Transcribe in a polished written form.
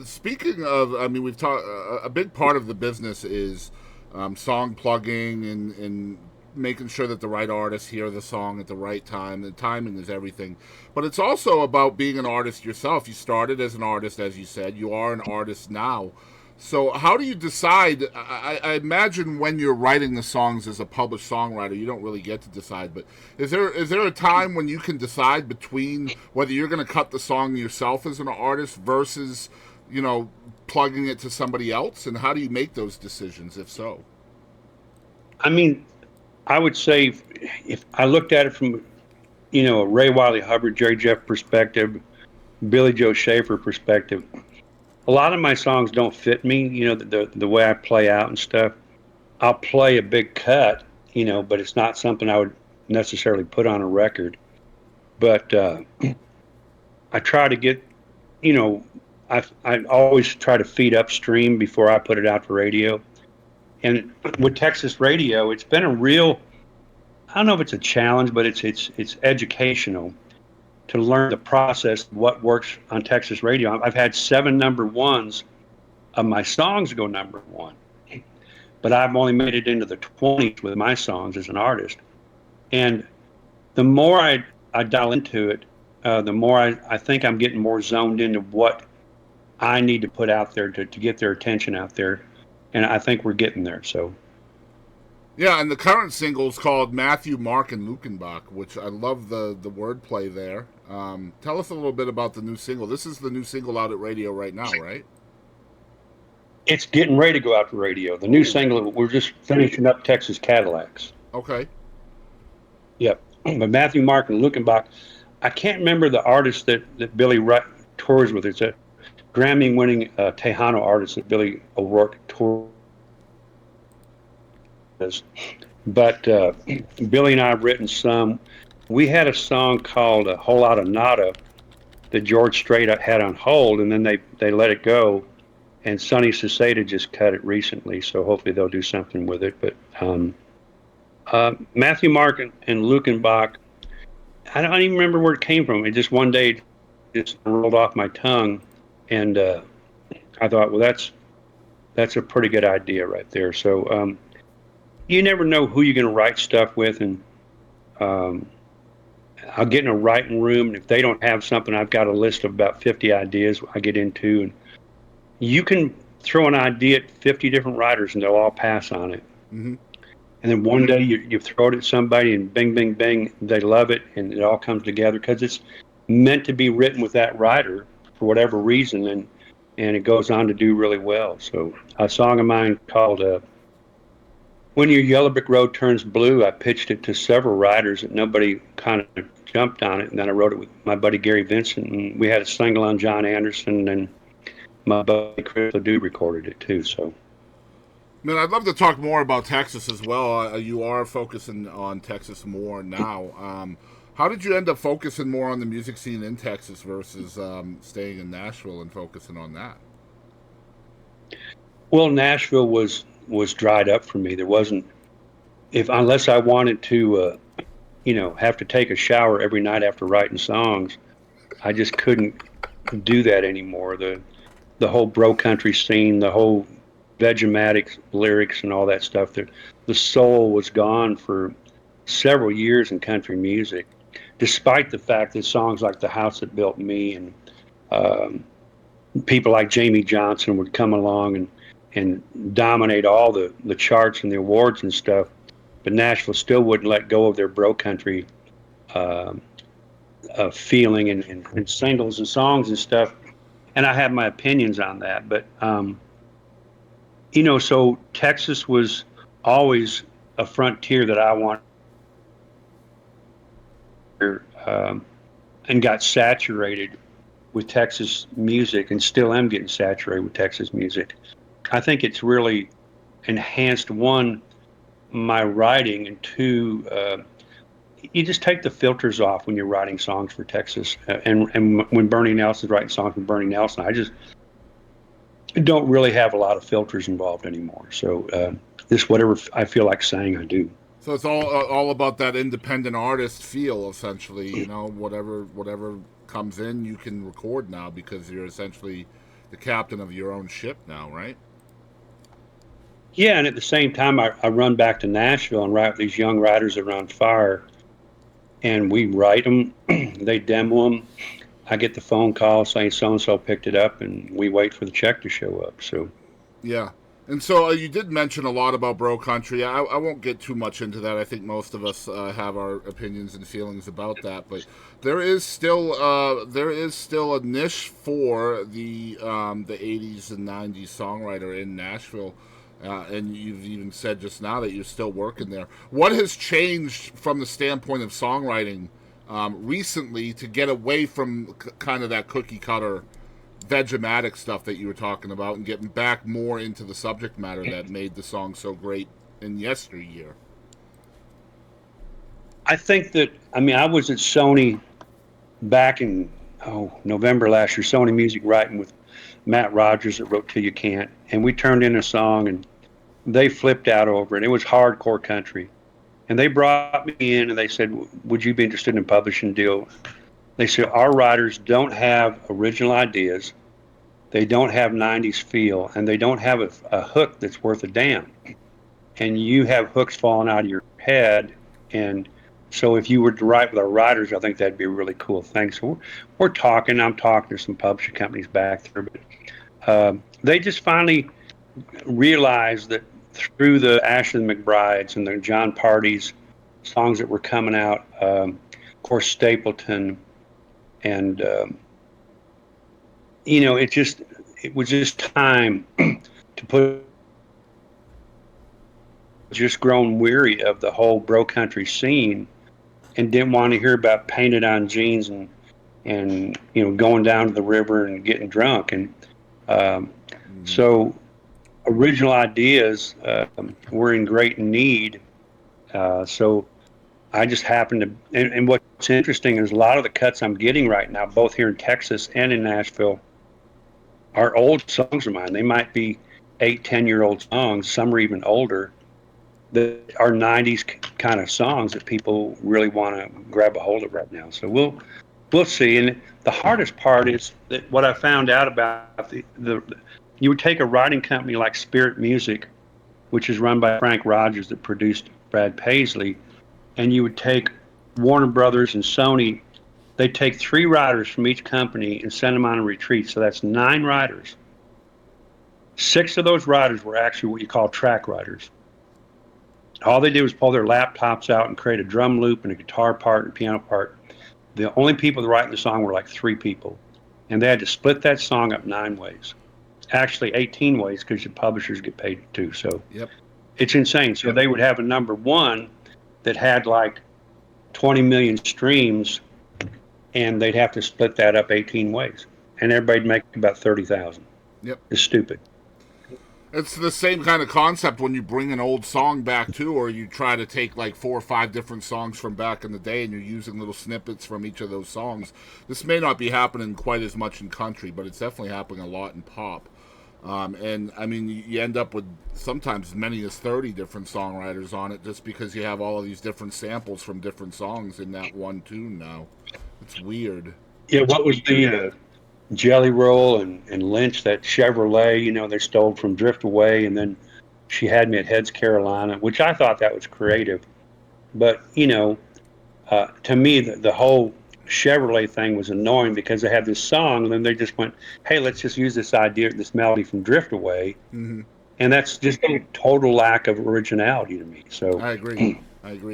Speaking of, I mean, we've talked. A big part of the business is song plugging and making sure that the right artists hear the song at the right time. The timing is everything, but it's also about being an artist yourself. You started as an artist, as you said. You are an artist now. So how do you decide? I imagine when you're writing the songs as a published songwriter, you don't really get to decide. But is there a time when you can decide between whether you're going to cut the song yourself as an artist versus, you know, plugging it to somebody else? And how do you make those decisions, if so? I mean, I would say if I looked at it from, a Ray Wiley Hubbard, Jerry Jeff perspective, Billy Joe Schaefer perspective, a lot of my songs don't fit me, the way I play out and stuff. I'll play a big cut, but it's not something I would necessarily put on a record. But I try to get, you know, I always try to feed upstream before I put it out to radio. And with Texas radio, it's been a real, I don't know if it's a challenge, but it's educational to learn the process of what works on Texas radio. I've had 7 number 1s of my songs go number 1, but I've only made it into the 20s with my songs as an artist. And the more I dial into it, the more I think I'm getting more zoned into what I need to put out there to get their attention out there. And I think we're getting there. So, Yeah, and the current single is called Matthew, Mark, and Luckenbach, which I love the wordplay there. Tell us a little bit about the new single. This is the new single out at radio right now, right? it's getting ready to go out to radio. The new Oh, single, we're just finishing up Texas Cadillacs. okay. Yep. But Matthew Mark and Luckenbach, I can't remember the artist that Billy tours with. It's a Grammy winning Tejano artist that Billy O'Rourke tours with. But Billy and I have written some. We had a song called A Whole Lot of Nada that George Strait had on hold, and then they let it go. And Sonny Saseda just cut it recently, so hopefully they'll do something with it. But Matthew Mark and Lukenbach, I don't even remember where it came from. It just one day just rolled off my tongue, and I thought, well, that's a pretty good idea right there. So you never know who you're going to write stuff with, and um, I'll get in a writing room, and if they don't have something, I've got a list of about 50 ideas I get into, and you can throw an idea at 50 different writers, and they'll all pass on it. Hmm. And then one day you throw it at somebody, and bing, bing, bing, they love it, and it all comes together because it's meant to be written with that writer for whatever reason, and it goes on to do really well. So a song of mine called "When Your Yellow Brick Road Turns Blue," I pitched it to several writers, and nobody kind of jumped on it. And then I wrote it with my buddy Gary Vincent, and we had a single on John Anderson, and my buddy Chris Ledoux recorded it too. So. Man, I'd love to talk more about Texas as well. You are focusing on Texas more now. How did you end up focusing more on the music scene in Texas versus staying in Nashville and focusing on that? Well, Nashville was dried up for me. There wasn't if unless I wanted to, have to take a shower every night after writing songs, I just couldn't do that anymore. The whole bro country scene, the whole Vegematics lyrics and all that stuff. The soul was gone for several years in country music, despite the fact that songs like "The House That Built Me" and um, people like Jamie Johnson would come along and dominate all the charts and the awards and stuff. But Nashville still wouldn't let go of their bro country uh, feeling and singles and songs and stuff. And I have my opinions on that. But, so Texas was always a frontier that I wanted um, and got saturated with Texas music and still am getting saturated with Texas music. I think it's really enhanced one my writing, and two, you just take the filters off when you're writing songs for Texas. And when Bernie Nelson's writing songs with Bernie Nelson, I just don't really have a lot of filters involved anymore. So just whatever I feel like saying, I do. So it's all about that independent artist feel, essentially. You know, whatever comes in, you can record now because you're essentially the captain of your own ship now, right? Yeah, and at the same time, I run back to Nashville and write with these young writers around fire, and we write them, they demo them. I get the phone call saying so and so picked it up, and we wait for the check to show up. So Yeah. And so you did mention a lot about bro country. I won't get too much into that. I think most of us have our opinions and feelings about that. But there is still a niche for the 80s and 90s songwriter in Nashville. And you've even said just now that you're still working there. What has changed from the standpoint of songwriting recently to get away from kind of that cookie cutter Vegematic stuff that you were talking about and getting back more into the subject matter that made the song so great in yesteryear? I think that, I mean, I was at Sony back in November last year, Sony Music, writing with Matt Rogers that wrote Till You Can't, and we turned in a song and they flipped out over it. It was hardcore country. And they brought me in and they said, would you be interested in a publishing deal? They said, our writers don't have original ideas. They don't have 90s feel, and they don't have a hook that's worth a damn. And you have hooks falling out of your head. And so if you were to write with our writers, I think that'd be a really cool thing. So we're talking. I'm talking to some publishing companies back there. But they just finally realized that through the Ashley McBrides and the John Party's songs that were coming out, of course, Stapleton, and it was just time to put. Just grown weary of the whole bro country scene, and didn't want to hear about painted on jeans and going down to the river and getting drunk. And so original ideas were in great need. So I just happened to, and what's interesting is a lot of the cuts I'm getting right now, both here in Texas and in Nashville, are old songs of mine. They might be 8, 10-year-old songs. Some are even older, that are 90s kind of songs that people really want to grab a hold of right now. So we'll see. And the hardest part is that what I found out about the you would take a writing company like Spirit Music, which is run by Frank Rogers that produced Brad Paisley, and you would take Warner Brothers and Sony. They'd take 3 writers from each company and send them on a retreat. So that's 9 writers. 6 of those writers were actually what you call track writers. All they did was pull their laptops out and create a drum loop and a guitar part and a piano part. The only people that writing the song were like 3 people. And they had to split that song up 9 ways. Actually 18 ways, because the publishers get paid too. So Yep. It's insane. So they would have a number 1 that had like 20 million streams, and they'd have to split that up 18 ways. And everybody'd make about 30,000. Yep. It's stupid. It's the same kind of concept when you bring an old song back too, or you try to take like 4 or 5 different songs from back in the day and you're using little snippets from each of those songs. This may not be happening quite as much in country, but it's definitely happening a lot in pop. And I mean, you end up with sometimes as many as 30 different songwriters on it just because you have all of these different samples from different songs in that one tune now. It's weird. Yeah, what was the Jelly Roll and Lynch, that Chevrolet, they stole from Drift Away, and then She Had Me at Heads, Carolina, which I thought that was creative. But, to me, the whole Chevrolet thing was annoying because they had this song, and then they just went, hey, let's just use this idea, this melody from Drift Away. Mm-hmm. And that's just a total lack of originality to me. So I agree. I agree.